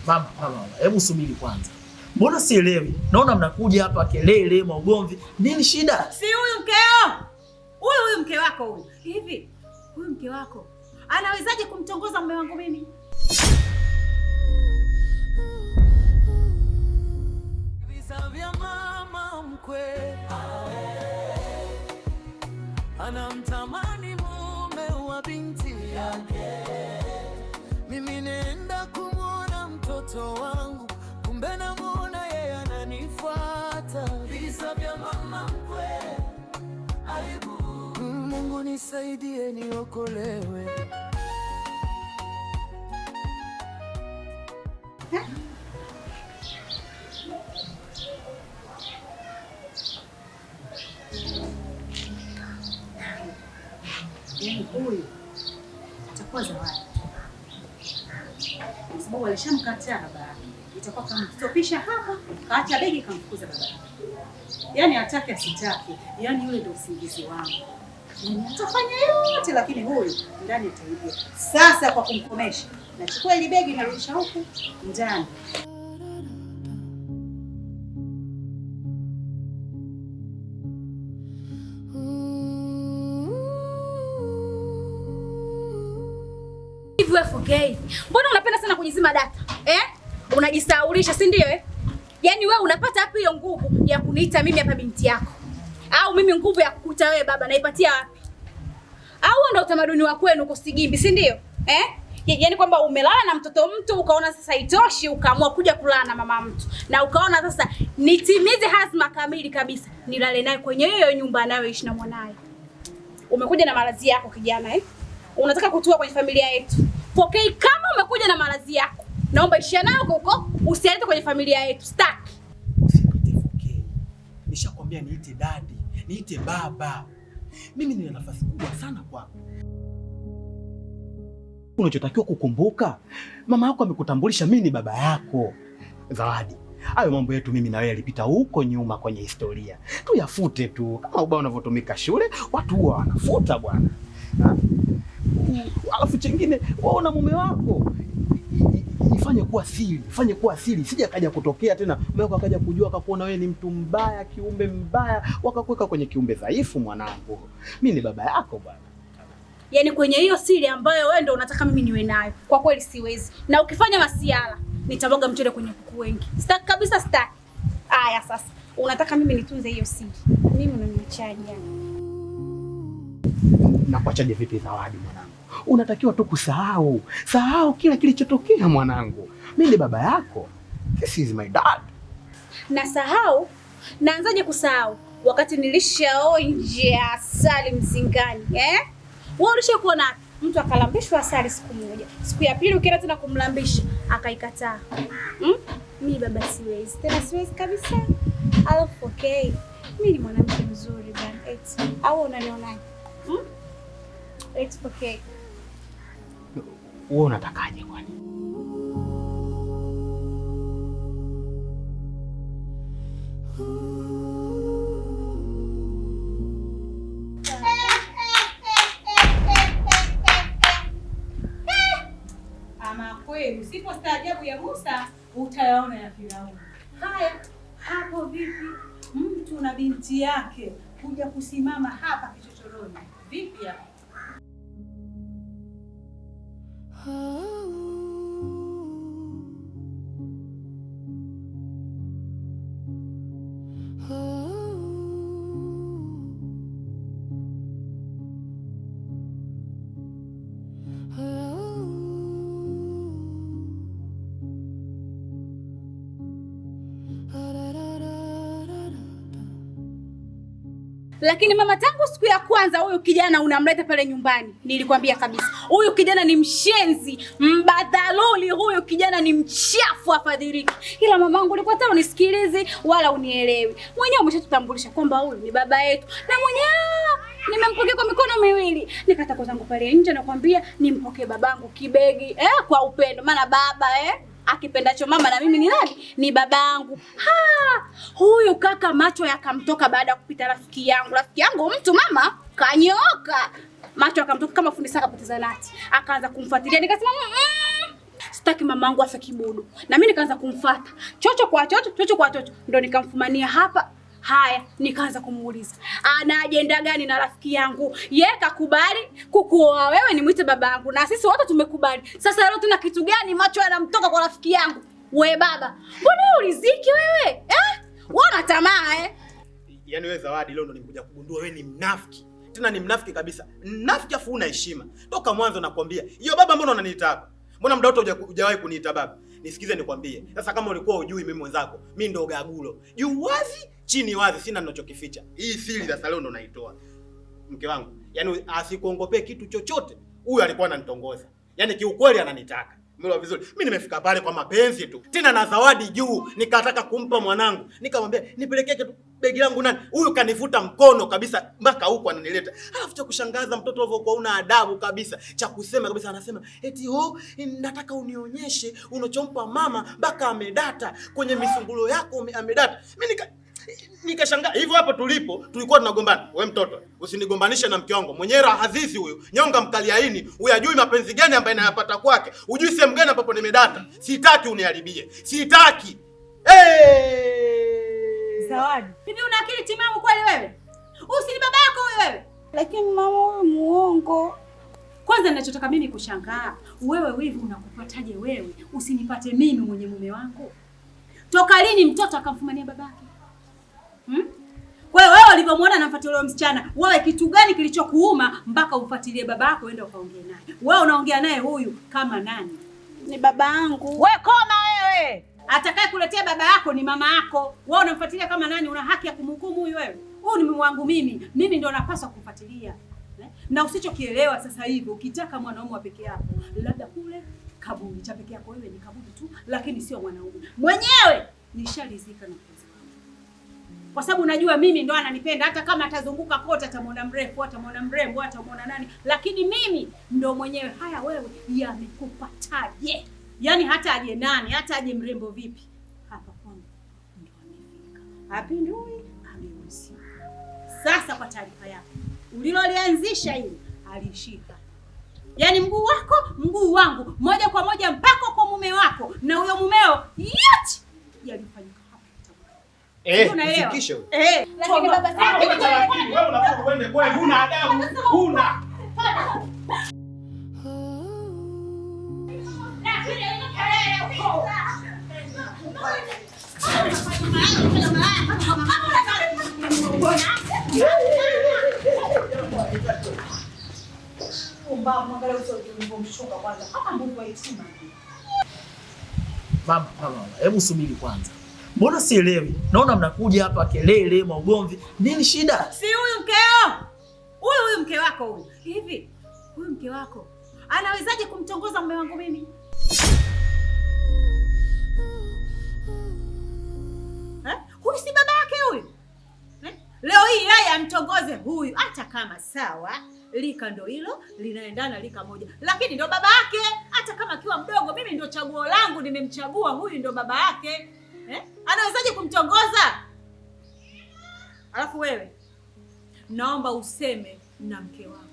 Mama, hebu subiri kwanza. Mbona sielewi? Naona mnakuja hapa kelele, maugomvi. Nini shida? Si huyu mkeo. Huyu mke wako huyu. Hivi, huyu mke wako anawezaje kumtongoza mume wangu mimi? Visa vya mama mkwe. Anamtamani mume wa binti yake. Mimi nenda kumwona mtoto wangu, kumbe namuona yeye ananifuata. Visa vya mama mkwe. Aibu. Mungu nisaidie niokolewe. Huyu atakuwa zawadi. Kwa sababu alishamkataa baba yake. Itakuwa kama kutopisha hapa, kaacha begi kamfukuza baba yake. Yaani hataki asitaki. Yaani yule ndio usingizi wangu. Yaani atafanya yote lakini huyu ndani ataingia. Sasa kwa kumkomesha, nachukua ile begi narudisha huku ndani. Okay. Mbona unapenda sana kujizima data? Unajisaulisha, si ndio Yaani wewe unapata wapi hiyo nguvu ya kuniita mimi hapa binti yako? Au mimi nguvu ya kukuta wewe baba naipatia wapi? Au ndio utamaduni wa kwenu uko Sigimbi, si ndio? Yaani kwamba umelala na mtoto mtu ukaona sasa itoshi ukaamua kuja kulala na mama mtu. Na ukaona sasa nitimize hazma kamili kabisa. Nilale naye kwenye hiyo nyumba anayoishi na mwanae. Umekuja na malazi yako kijana Unataka kutua kwenye familia yetu. Pokei kama umekuja na malazi yako. Naomba ishia nayo huko, usialete kwenye familia yetu. Staki. Usipite Pokei. Nishakwambia niite dadi, niite baba. Mimi nina nafasi kubwa sana kwako. Unachotakiwa kukumbuka, mama yako amekutambulisha mimi ni baba yako. Zawadi. Hayo mambo yetu mimi na wewe yalipita huko nyuma kwenye historia. Tuyafute tu. Kama ubao unavyotumika shule, watu huwa wanafuta bwana. Alafu chengine waona mume wako ifanye kuwa siri, sija kaja kutokea tena mume wako akaja kujua akakuona wewe ni mtu mbaya, kiumbe mbaya, wakakuweka kwenye kiumbe dhaifu. Mwanangu, mimi ni baba yako bwana. Yaani kwenye hiyo siri ambayo wewe ndio unataka mimi niwe nayo, kwa kweli siwezi. Na ukifanya masiala nitamwaga mchele kwenye kuku wengi. Sitaki kabisa, sitaki. Aya sasa, unataka mimi nitunze hiyo siri. Mimi unaniachaje yani? Na kuachaje vipi Zawadi mwanangu? Unatakiwa tu kusahau. Sahau kila kilichotokea mwanangu. Mimi ni baba yako. This is my dad. Na sahau? Naanzaje kusahau wakati nilishaonja asali mzingani, Wewe ulishakuona mtu akalambishwa asali siku moja. Siku ya pili ukienda tena kumlambisha akaikataa. Mimi baba siwezi. Tena siwezi kabisa. Alafu okay. Mimi ni mwanamke mzuri bwana. Au unanionaje? It's okay. Wewe unatakaje kwani? Ama kweli usipostaajabu ya Musa utayaona ya Firauni. Haya, hapo vipi? Mtu na binti yake kuja kusimama hapa kichochoroni. Vipi hapo? Lakini mama, tangu siku ya kwanza huyu kijana unamleta pale nyumbani, nilikwambia kabisa huyu kijana ni mshenzi, mbadhaluli, huyu kijana ni mchafu, afadhiliki. Ila mamangu ulikuwa hata unisikilizi wala unielewi. Mwenyewe umeshatutambulisha kwamba huyu ni baba yetu, na mwenyewe nimempokea kwa mikono miwili. Nikataka zangu pale nje na kwambia nimpokee babangu kibegi, kwa upendo, maana baba akipendacho mama na mimi ni nani? Ni babangu. Huyu kaka macho yakamtoka baada ya kupita rafiki yangu mtu mama kanyoka. Macho yakamtoka kama fundi saka poteza nati. Akaanza kumfuatilia, nikasema sitaki mamangu afe kibudu. Na mimi nikaanza kumfuata. Chocho kwa chocho, chocho kwa chocho. Ndio nikamfumania hapa. Haya, nikaanza kumuuliza. Ana ajenda gani na rafiki yangu? Yeye kakubali kukuoa wewe nimuite babangu. Na sisi wote tumekubali. Sasa leo tuna kitu gani macho yanamtoka kwa rafiki yangu? We baba, mbona uliziki wewe? Wana tamaa Yaani wewe Zawadi leo ndo nimekuja kugundua wewe ni mnafiki. Tena ni mnafiki kabisa. Mnafiki afu una heshima. Toka mwanzo nakwambia. Hiyo baba mbona unaniita hapa? Mbona muda wote hujawahi kuniita baba? Nisikize nikwambie. Sasa kama ulikuwa hujui mimi mwenzako, mimi ndo gagulo. Juu wazi, chini wazi, sina ninachokificha. Hii siri sasa leo ndo naitoa. Mke wangu, yaani asikuongopee kitu chochote. Huyu alikuwa ananitongoza. Yaani kiukweli ananitaka. Mlo vizuri. Mimi nimefika pale kwa mapenzi tu. Tena na zawadi juu, nikataka kumpa mwanangu. Nikamwambia, "Nipelekee kitu begi langu nani?" Huyu kanifuta mkono kabisa mpaka huko ananileta. Alafu cha kushangaza mtoto alivyokuwa una adabu kabisa. Cha kusema kabisa anasema, "Eti nataka unionyeshe unachompa mama mpaka amedata kwenye misungulo yako amedata." Mimi nikashangaa. Hivyo hapo tulipo tulikuwa tunagombana. Wewe mtoto, usinigombanishe na mke wangu. Mwenyewe hadhizi huyu. Nyonga mkaliaini. Uyajui mapenzi gani ambayo ninayapata kwake. Ujui sehemu gani ambapo nimedata. Sitaki uniharibie. Sitaki. Zawadi, hivi una akili timamu kweli wewe? Usini baba yako wewe. Lakini mama wewe muongo. Kwanza ninachotaka mimi kushangaa, wewe wivu unakupataje wewe? Usinipate mimi mwenye mume wako. Toka lini mtoto akamfumania babake? Kwa hiyo wewe ulivyomwona anamfuatilia yule msichana, wewe kitu gani kilichokuuma mpaka ufuatilie babako uende ukaongee naye? Wewe unaongea naye huyu kama nani? Ni baba yangu. Wewe koma wewe. Atakaye kuletea baba yako ni mama yako. Wewe unamfuatilia kama nani? Una haki ya kumhukumu huyu wewe? Huyu ni mume wangu mimi. Mimi ndio napaswa kufuatilia. Na usichokielewa sasa hivi, ukitaka mwanaume wa peke yako, labda kule kaburi cha peke yako, wewe ni kaburi tu, lakini sio mwanaume. Mwenyewe nishalizika na kazi. Kwa sababu najua mimi ndo ananipenda, hata kama atazunguka kote atamwona mrefu, atamwona mrembo, atamwona nani, lakini mimi ndo mwenyewe. Haya wewe, yamekupataje? Yaani hata aje nani, hata aje mrembo vipi, hapa kwangu ndo amefika. Hapindui, ameusi. Sasa kwa taarifa yako, ulilolianzisha hili alishika. Yaani mguu wako, mguu wangu, moja kwa moja mpaka kwa mume wako na huyo mumeo, yote yalifanyika hapa. Unaelewa? Lakini baba sasa wewe unataka uende kwa huna adabu, huna. Mama, hebu subiri kwanza. Mbona sielewi? Naona mnakuja hapa kelele, maugomvi. Nini shida? Si huyu mkeo. Huyu mke wako huyu. Hivi, huyu mke wako anawezaje kumtongoza mume wangu mimi? Huyu si baba yake huyu. Leo hii yeye amtongoze huyu, hata kama sawa, lika ndo hilo linaendana lika moja, lakini ndo baba yake. Hata kama akiwa mdogo, mimi ndo chaguo langu, nimemchagua huyu ndo baba yake. Anawezaje kumtongoza? Alafu wewe, naomba useme na mke wako,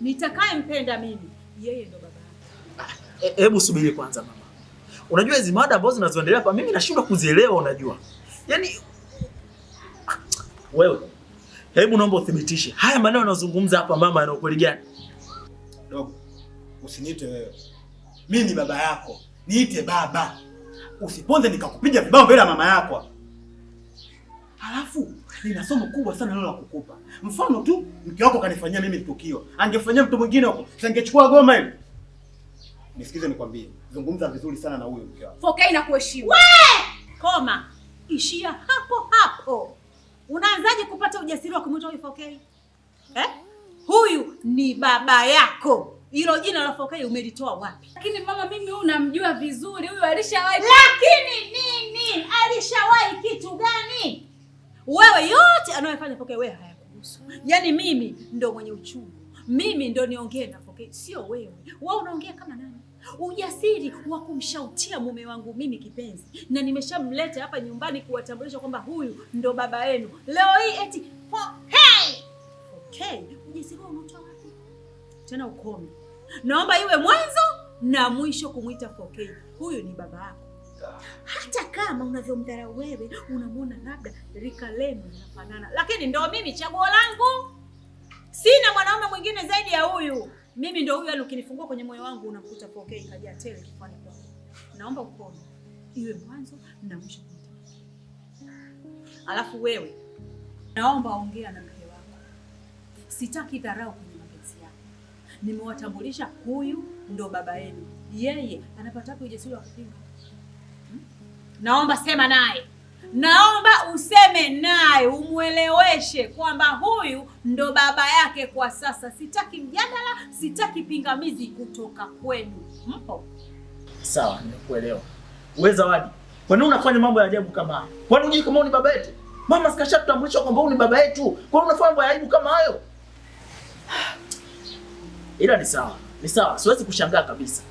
nitakaye mpenda mimi, yeye ndo baba yake. Hebu subiri kwanza mama. Unajua hizo mada ambazo zinazoendelea hapa mimi nashindwa kuzielewa, unajua. Yaani wewe, hebu naomba uthibitishe. Haya maneno yanazungumza hapa mama yana ukweli gani? Dogo, usiniite wewe. Mimi ni baba yako. Niite baba. Usiponze nikakupiga vibao mbele ya mama yako. Halafu nina somo kubwa sana leo la kukupa. Mfano tu mke wako kanifanyia mimi tukio. Angefanyia mtu mwingine huko, singechukua goma hili. Nisikize nikwambie. Zungumza vizuri sana na huyo mke wako. Fokei na kuheshimu. Koma. Ishia hapo hapo. Unaanzaje kupata ujasiri wa kumwita huyu Fokei? Huyu ni baba yako. Hilo jina la Fokei umelitoa wapi? Lakini mama, mimi huyu namjua vizuri. Huyu alishawahi. Lakini nini? Alishawahi kitu gani? Wewe yote anayofanya Fokei wewe hayakuhusu. Yaani mimi ndo mwenye uchungu. Mimi ndo niongee na Fokei, sio wewe. Wewe unaongea kama nani? Ujasiri wa kumshautia mume wangu mimi kipenzi, na nimeshamleta hapa nyumbani kuwatambulisha kwamba huyu ndo baba yenu. Leo hii eti Fokei, ujasiri unatoa wapi? Tena ukome. Naomba iwe mwanzo na mwisho kumuita 4K. Huyu ni baba yako. Hata kama unavyomdharau wewe, unamwona labda rika lenu linafanana, lakini ndo mimi chaguo langu. Sina mwanaume mwingine zaidi ya huyu. Mimi ndo huyu, ukinifungua kwenye moyo wangu unakuta 4K kajaa tele kifani kwangu. Naomba ukome. Iwe mwanzo na mwisho. Alafu wewe, naomba ongea na mke wako. Sitaki dharau kwenye mapenzi yako. Nimewatambulisha, huyu ndo baba yenu. Yeye anapata wapi ujasiri wa kupinga? Naomba sema naye. Naomba useme naye, umueleweshe kwamba huyu ndo baba yake kwa sasa. Sitaki mjadala, sitaki pingamizi kutoka kwenu. Mpo? Sawa, nimekuelewa. Wewe Zawadi, kwa nini unafanya mambo ya ajabu kama haya? Kwani unajui kama ni baba yetu? Mama sikashakutambulisha kwamba wewe ni baba yetu. Kwa nini unafanya mambo ya ajabu kama hayo? Ila ni sawa. Ni sawa, siwezi kushangaa kabisa.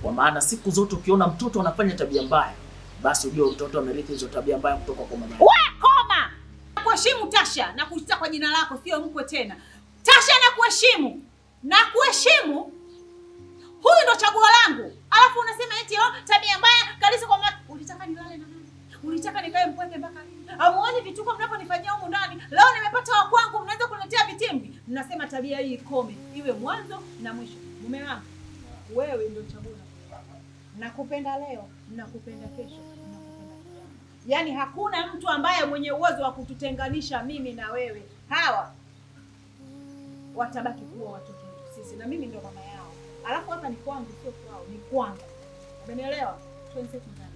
Kwa maana siku zote ukiona mtoto anafanya tabia mbaya, basi ujue mtoto amerithi hizo tabia mbaya kutoka kwa mama. Wewe koma! Nakuheshimu Tasha, na kuita kwa jina lako, sio mkwe tena. Tasha, nakuheshimu. Nakuheshimu. Huyu ndo chaguo langu. Alafu unasema eti tabia mbaya kalisa kwa mama. Ulitaka nilale na nani? Ulitaka nikae mpweke mpaka lini? Hamuoni vituko mnavyonifanyia huko ndani? Leo nimepata wa kwangu, mnaanza kuniletea vitimbi. Mnasema tabia hii ikome. Iwe mwanzo na mwisho. Mume wangu, wewe ndio chaguo langu. Nakupenda leo, nakupenda kesho, nakupenda kesho. Yaani hakuna mtu ambaye mwenye uwezo wa kututenganisha mimi na wewe. Hawa watabaki kuwa watoto wetu sisi, na mimi ndio mama yao. Alafu hapa ni kwangu, sio kwao, ni kwangu. Umenielewa? Tuanze ndani.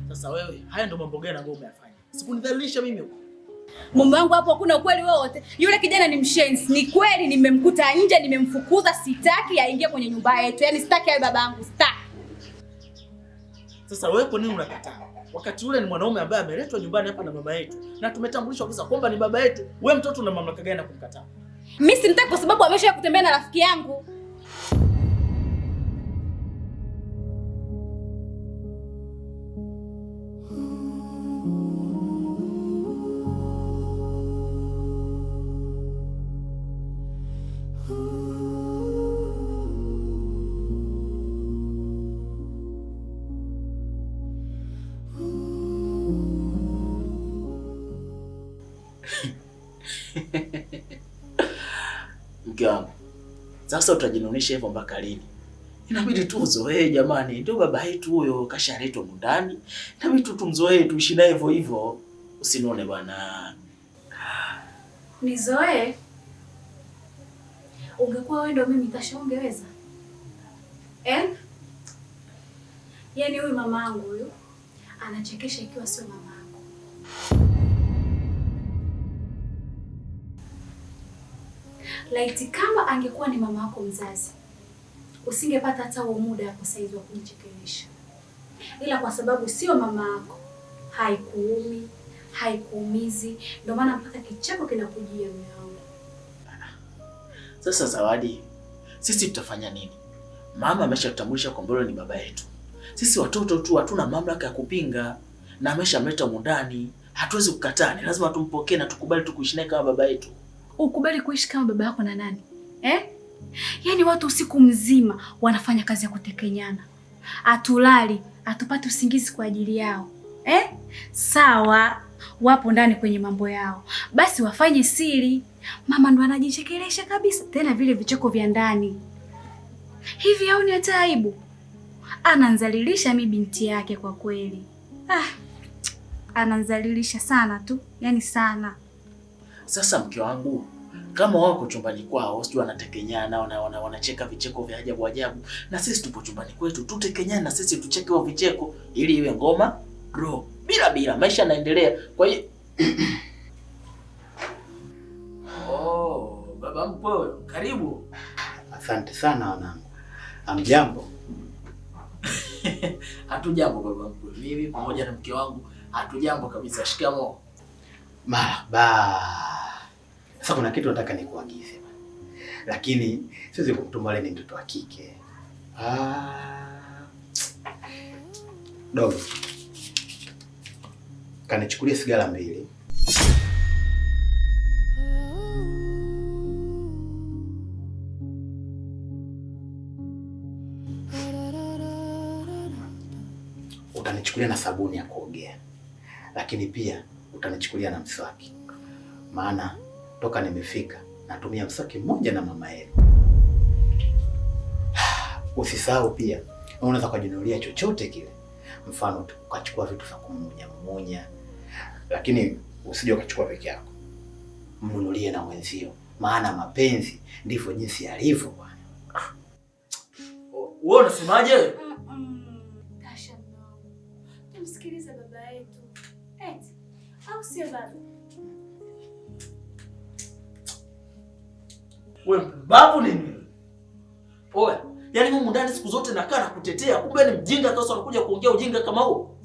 Sasa wewe, haya ndo mambo gani ambayo umeyafanya? Sikunidhalilisha mimi huko. Mume wangu hapo hakuna ukweli wowote. Yule kijana ni mshenzi. Ni kweli nimemkuta nje, nimemfukuza, sitaki aingie kwenye nyumba yetu. Yaani sitaki awe babangu, sitaki. Sasa wewe kwa nini unakataa? Wakati ule ni mwanaume ambaye ameletwa nyumbani hapa na mama yetu. Na tumetambulishwa kabisa kwamba ni baba yetu. Wewe mtoto una mamlaka gani ya kumkataa? Mimi simtaki kwa sababu amesha kutembea na rafiki yangu. Mke wangu, sasa utajinonesha hivyo mpaka lini? Inabidi tu uzoee jamani, ndio baba yetu huyo kashaletwa ndani. Inabidi tu tumzoee, tuishi naye hivyo hivyo. Usinone bwana. Nizoee? Ungekuwa wewe ndio mimi Tasha ungeweza? Yaani huyu mamangu huyu anachekesha ikiwa sio mamangu. Laiti kama angekuwa ni mama yako mzazi, usingepata hata huo muda hapo saizi wa kunichekelesha. Ila kwa sababu sio mama yako, haikuumi, haikuumizi, ndio maana mpaka kicheko kinakujia moyo wangu. Sasa Zawadi, sisi tutafanya nini? Mama ameshatambulisha kwamba ni baba yetu. Sisi watoto tu hatuna mamlaka ya kupinga, na ameshamleta mundani. Hatuwezi kukataa, ni lazima tumpokee na tukubali tukuishi naye kama baba yetu. Ukubali kuishi kama baba yako na nani? Yaani watu usiku mzima wanafanya kazi ya kutekenyana. Atulali, atupate usingizi kwa ajili yao. Sawa, wapo ndani kwenye mambo yao. Basi wafanye siri. Mama ndo anajichekelesha kabisa, tena vile vicheko vya ndani. Hivi haoni hata aibu? Ananzalilisha mi binti yake kwa kweli. Ananzalilisha sana tu, yani sana. Sasa mke wangu, kama wako chumbani kwao, sio wanatekenyana, wanacheka vicheko vya ajabu ajabu, na sisi tupo chumbani kwetu, tutekenyana na sisi tucheke wa vicheko ili iwe ngoma bro. Bila maisha yanaendelea. Kwa hiyo baba mkwe, karibu. Asante sana wanangu. Hamjambo? Hatujambo baba mkwe. Mimi pamoja na mke wangu hatujambo kabisa. Shikamoo. Marhaba. Sasa kuna kitu nataka nikuagize. lakini siwezi kumtuma wale, ni mtoto wa kike. Dogo, kanichukulia sigara 2. Utanichukulia na sabuni ya kuogea, lakini pia utanichukulia na mswaki, maana toka nimefika natumia mswaki mmoja na mama yenu. Usisahau pia unaweza kujinunulia chochote kile, mfano ukachukua vitu vya kumunya, lakini usije ukachukua peke yako, mnunulie na mwenzio, maana mapenzi ndivyo jinsi yalivyo bwana. Wewe unasemaje? Tasha, tumsikilize baba yetu. Au sio baba? Wewe babu nini? Oya, yaani humu ndani siku zote nakaa na kutetea, kumbe ni mjinga sasa unakuja kuongea ujinga kama huo.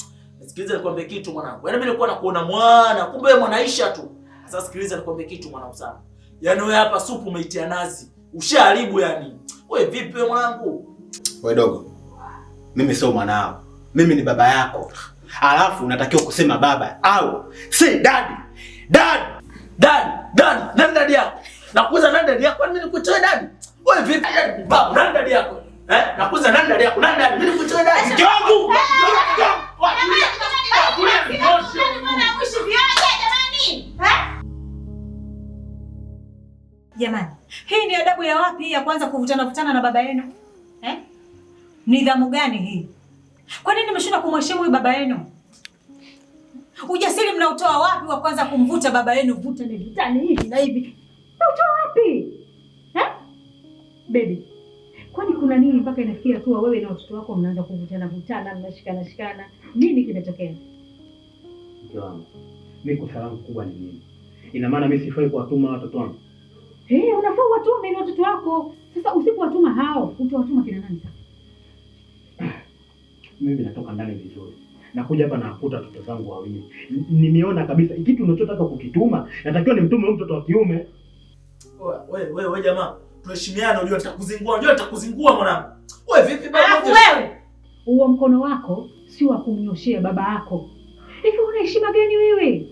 Sikiliza nikwambie kitu mwanangu. Yaani mimi nilikuwa nakuona mwana, kumbe wewe mwanaisha tu. Sasa sikiliza nikwambie kitu mwanangu sana. Yaani wewe hapa supu umeitia nazi. Ushaharibu yani. Wewe vipi wewe mwanangu? Wewe dogo, mimi sio mwanao. Mimi ni baba yako. Alafu unatakiwa kusema baba au say daddy. Dad. Nani daddy yako? Nakuuza nani daddy yako? Kwani mimi nikuitoe daddy? Wewe vipi babu, nani daddy yako? Nakuuza nani daddy yako? Nani daddy? Mimi nikuitoe daddy. Mke wangu. Jamani, hii ni adabu ya wapi ya kwanza kuvutana na baba yenu? Nidhamu gani hii? Kwa nini mmeshindwa kumheshimu huyu baba yenu? Ujasiri mnautoa wapi wa kwanza kumvuta baba yenu? Vutane hivi na hivi. Mnautoa wapi? Baby, kwani kuna nini mpaka inafikia tu wewe na watoto wako mnaanza kuvutana, mnashikana? Nini kimetokea? Mke wangu, mimi kosa langu kubwa ni nini? Ina maana mimi sifai kuwatuma watoto wangu? Unafaa watume ni watoto wako. Sasa usipowatuma hao, utawatuma kina nani sasa? Mimi natoka ndani vizuri. Nakuja hapa nakuta watoto zangu wawili. Nimeona kabisa kitu unachotaka kukituma, natakiwa nimtume mtoto wa kiume. Wewe jamaa, tuheshimiane, unajua nitakuzingua mwanangu. Wewe vipi baba? Wewe huo mkono wako si wa kumnyoshea baba yako. Hivi una heshima gani wewe?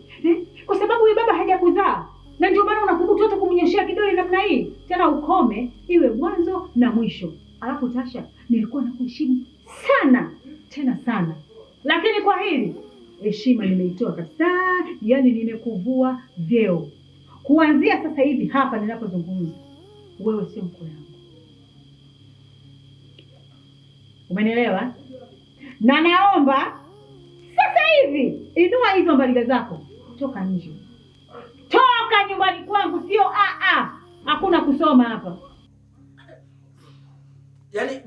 Kwa sababu wewe baba hajakuzaa. Na ndio maana unakumbuka hata kumnyoshea kidole namna hii. Tena ukome iwe mwanzo na mwisho. Alafu Tasha, nilikuwa nakuheshimu sana, tena sana. Lakini kwa hili heshima nimeitoa kabisa, yani nimekuvua vyeo. Kuanzia sasa hivi hapa ninapozungumza, wewe sio mkwe wangu. Umenielewa? Na naomba sasa hivi inua hizo mbaliga zako, toka nje. Toka nyumbani kwangu, sio hakuna kusoma hapa. Yaani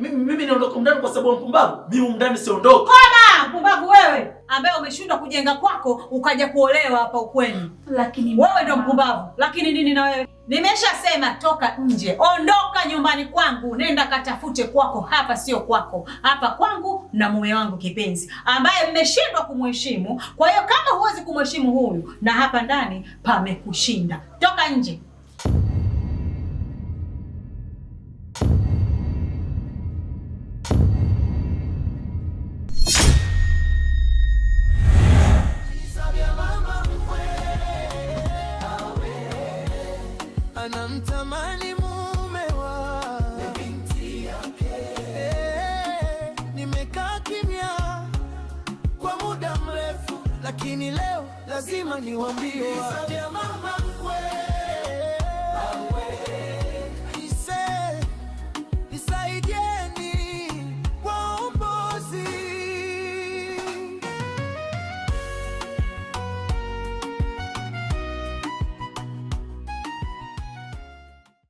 mimi niondoka ndani kwa sababu mpumbavu? Mimi ndani siondoka. Koma, mpumbavu wewe ambaye umeshindwa kujenga kwako ukaja kuolewa hapa ukweni. Lakini wewe ndo mpumbavu. Lakini nini na wewe? Nimeshasema toka nje. Ondoka nyumbani kwangu, nenda katafute kwako, hapa sio kwako. Hapa kwangu na mume wangu kipenzi ambaye mmeshindwa kumheshimu. Kwa hiyo kama huwezi kumheshimu huyu, na hapa ndani pamekushinda. Toka nje. Anamtamani mume wa binti yake. Nimekaa kimya kwa muda mrefu, lakini leo lazima niwaambie. Mama mkwe,